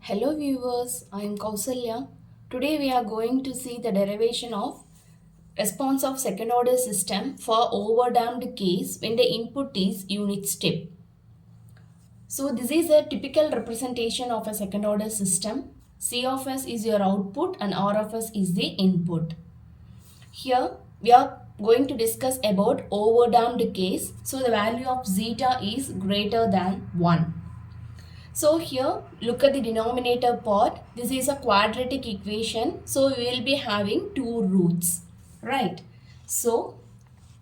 Hello viewers, I am Kausalya. Today we are going to see the derivation of response of second order system for overdamped case when the input is unit step. So this is a typical representation of a second order system. C of S is your output and R of S is the input. Here we are going to discuss about overdamped case. So the value of zeta is greater than 1. So here look at the denominator part. This is a quadratic equation. So we will be having two roots, right? So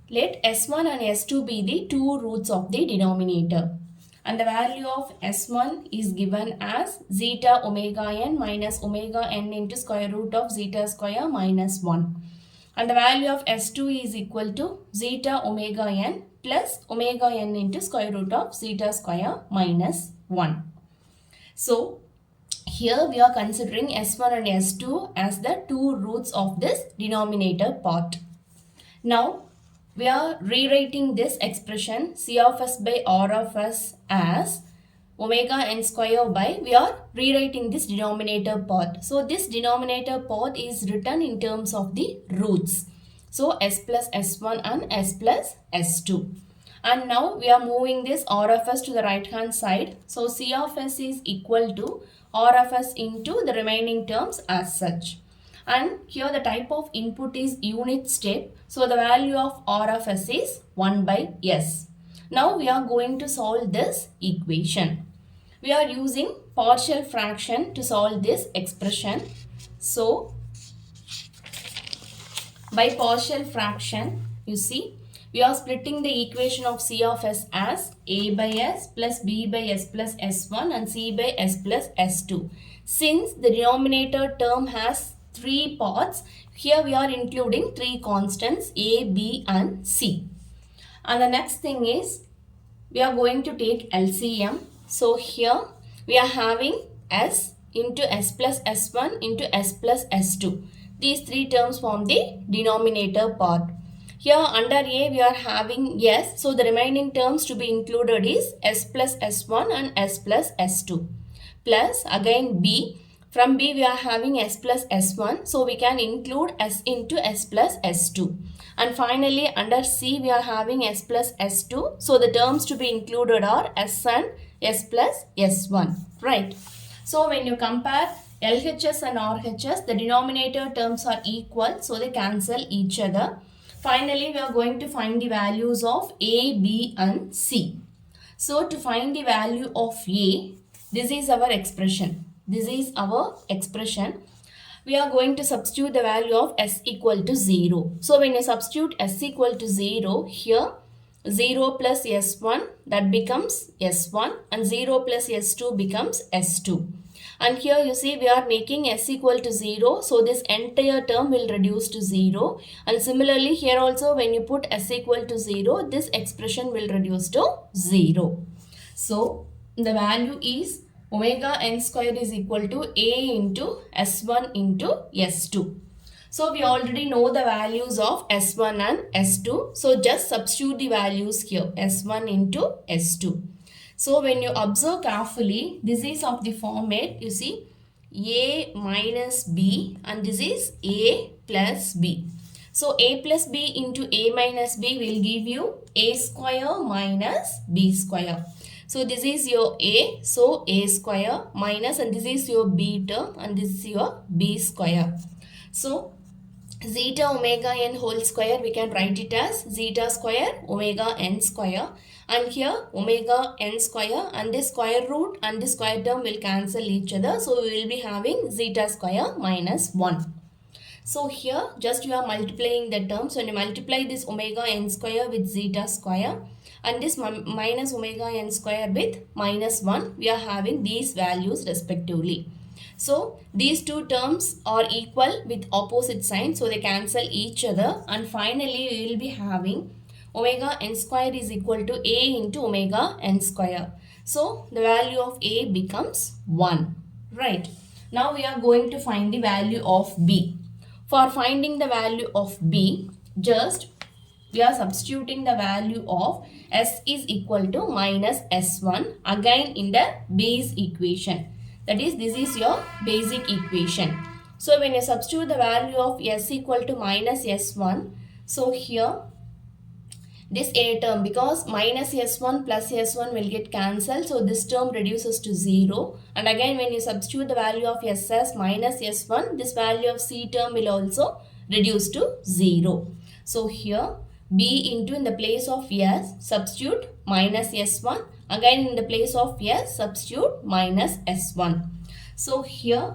let S1 and S2 be the two roots of the denominator. And the value of S1 is given as zeta omega n minus omega n into square root of zeta square minus 1. And the value of S2 is equal to zeta omega n plus omega n into square root of zeta square minus 1. So here we are considering S1 and S2 as the two roots of this denominator part. Now we are rewriting this expression C of S by R of S as omega n square by, we are rewriting this denominator part. So this denominator part is written in terms of the roots. So S plus S1 and S plus S2. And now we are moving this R of S to the right hand side. So C of S is equal to R of S into the remaining terms as such. And here the type of input is unit step. So the value of R of S is 1 by S. Now we are going to solve this equation. We are using partial fraction to solve this expression. So by partial fraction, you see, we are splitting the equation of C of S as A by S plus B by S plus S1 and C by S plus S2. Since the denominator term has three parts, here we are including three constants A, B and C. And the next thing is, we are going to take LCM. So here we are having S into S plus S1 into S plus S2. These three terms form the denominator part. Here under A we are having S. So the remaining terms to be included is S plus S1 and S plus S2. Plus again B. From B we are having S plus S1. So we can include S into S plus S2. And finally under C we are having S plus S2. So the terms to be included are S and S plus S1. Right. So when you compare LHS and RHS, the denominator terms are equal. So they cancel each other. Finally, we are going to find the values of A, B and C. So to find the value of A, this is our expression. This is our expression. We are going to substitute the value of S equal to 0. So when you substitute S equal to 0, here 0 plus S1, that becomes S1 and 0 plus S2 becomes S2. And here you see we are making S equal to 0. So this entire term will reduce to 0. And similarly here also when you put S equal to 0, this expression will reduce to 0. So the value is omega n square is equal to A into S1 into S2. So we already know the values of S1 and S2. So just substitute the values here, S1 into S2. So when you observe carefully, this is of the format, you see A minus B and this is A plus B. So A plus B into A minus B will give you A square minus B square. So this is your A, so A square minus, and this is your B term and this is your B square. So zeta omega n whole square, we can write it as zeta square omega n square. And here omega n square and this square root and this square term will cancel each other. So we will be having zeta square minus 1. So here just you are multiplying the terms. When you multiply this omega n square with zeta square and this minus omega n square with minus 1, we are having these values respectively. So these two terms are equal with opposite signs. So they cancel each other. And finally we will be having omega n square is equal to A into omega n square. So the value of A becomes 1. Right. Now we are going to find the value of B. For finding the value of B, just we are substituting the value of S is equal to minus S1 again in the B's equation. That is, this is your basic equation. So when you substitute the value of s equal to minus s1, so here this a term, because minus s1 plus s1 will get cancelled, so this term reduces to 0, and again when you substitute the value of s as minus s1, this value of c term will also reduce to 0. So here b into, in the place of s substitute minus s1, again in the place of s substitute minus s1. So here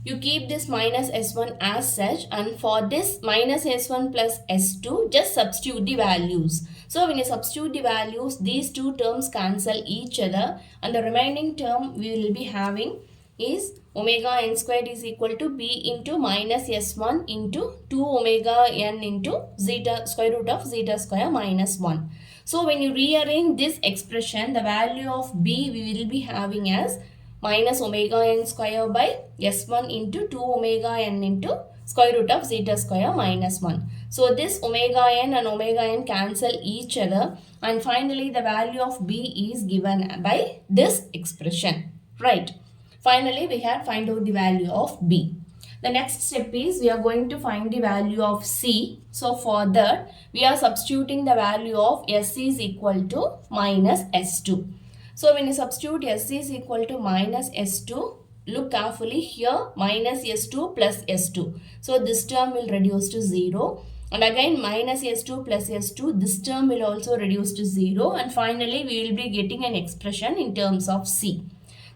you keep this minus s1 as such, and for this minus s1 plus s2 just substitute the values. So when you substitute the values, these two terms cancel each other, and the remaining term we will be having is omega n squared is equal to b into minus s1 into 2 omega n into zeta square root of zeta square minus 1. So when you rearrange this expression, the value of b we will be having as minus omega n square by s1 into 2 omega n into square root of zeta square minus 1. So this omega n and omega n cancel each other, and finally the value of b is given by this expression, right? Finally we have find out the value of b. The next step is we are going to find the value of c. So for that we are substituting the value of s is equal to minus s2. So when you substitute s is equal to minus s2, look carefully here, minus s2 plus s2. So this term will reduce to 0. And again minus s2 plus s2, this term will also reduce to 0. And finally we will be getting an expression in terms of c.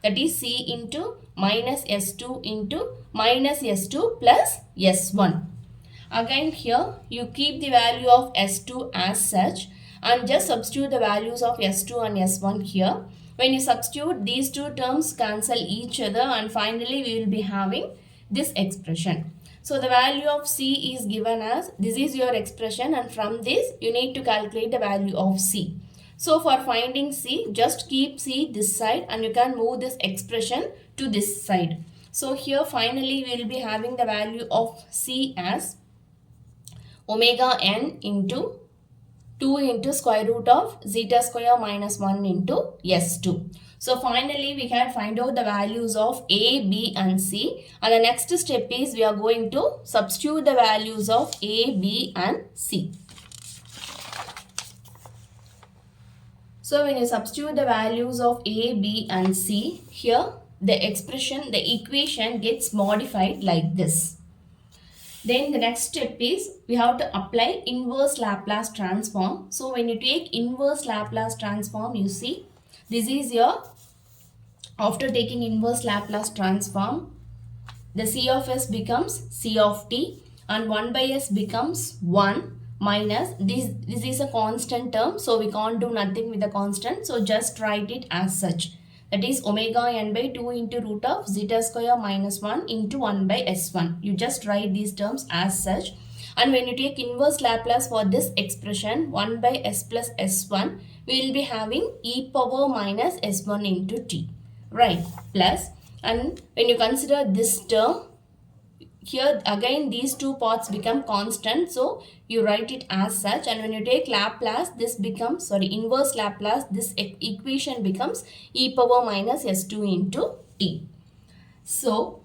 That is c into minus s2 into minus s2 plus s1. Again here you keep the value of s2 as such, and just substitute the values of s2 and s1 here. When you substitute, these two terms cancel each other, and finally we will be having this expression. So the value of c is given as, this is your expression, and from this you need to calculate the value of c. So for finding c, just keep c this side and you can move this expression to this side. So here finally we will be having the value of c as omega n into 2 into square root of zeta square minus 1 into s2. So finally we can find out the values of a, b and c, and the next step is we are going to substitute the values of a, b and c. So when you substitute the values of a, b and c, here the expression, the equation gets modified like this. Then the next step is we have to apply inverse Laplace transform. So when you take inverse Laplace transform, you see this is your, after taking inverse Laplace transform, the c of s becomes c of t and 1 by s becomes 1 minus, this is a constant term, so we can't do nothing with the constant, so just write it as such. That is omega n by 2 into root of zeta square minus 1 into 1 by s1. You just write these terms as such. And when you take inverse Laplace for this expression 1 by s plus s1, we will be having e power minus s1 into t. Right, plus, and when you consider this term, here again these two parts become constant, so you write it as such, and when you take Laplace, this becomes, inverse Laplace, this equation becomes e power minus s2 into t. So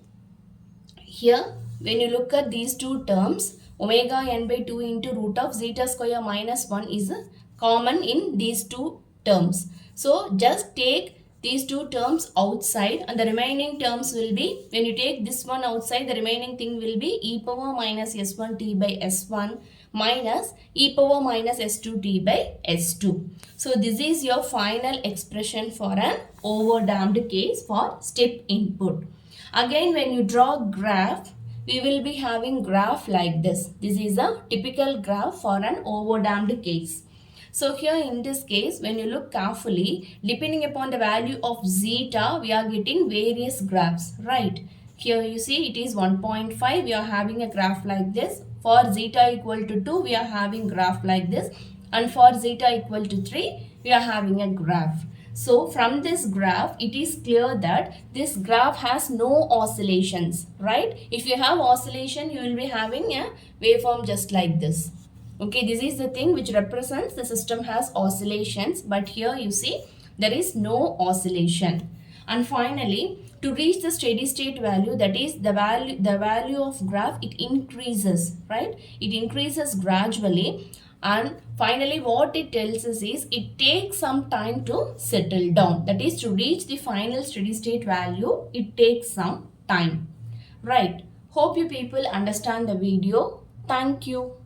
here when you look at these two terms, omega n by 2 into root of zeta square minus 1 is common in these two terms. So just take these two terms outside, and the remaining terms will be, when you take this one outside, the remaining thing will be e power minus s1t by s1 minus e power minus s2t by s2. So this is your final expression for an overdamped case for step input. Again when you draw graph, we will be having graph like this. This is a typical graph for an overdamped case. So here in this case, when you look carefully, depending upon the value of zeta, we are getting various graphs, right? Here you see it is 1.5, we are having a graph like this. For zeta equal to 2, we are having graph like this. And for zeta equal to 3, we are having a graph. So from this graph, it is clear that this graph has no oscillations, right? If you have oscillation, you will be having a waveform just like this. Okay, this is the thing which represents the system has oscillations, but here you see there is no oscillation. And finally, to reach the steady state value, that is the value of graph, it increases, right? It increases gradually. And finally what it tells us is it takes some time to settle down. That is, to reach the final steady state value, it takes some time, right? Hope you people understand the video. Thank you.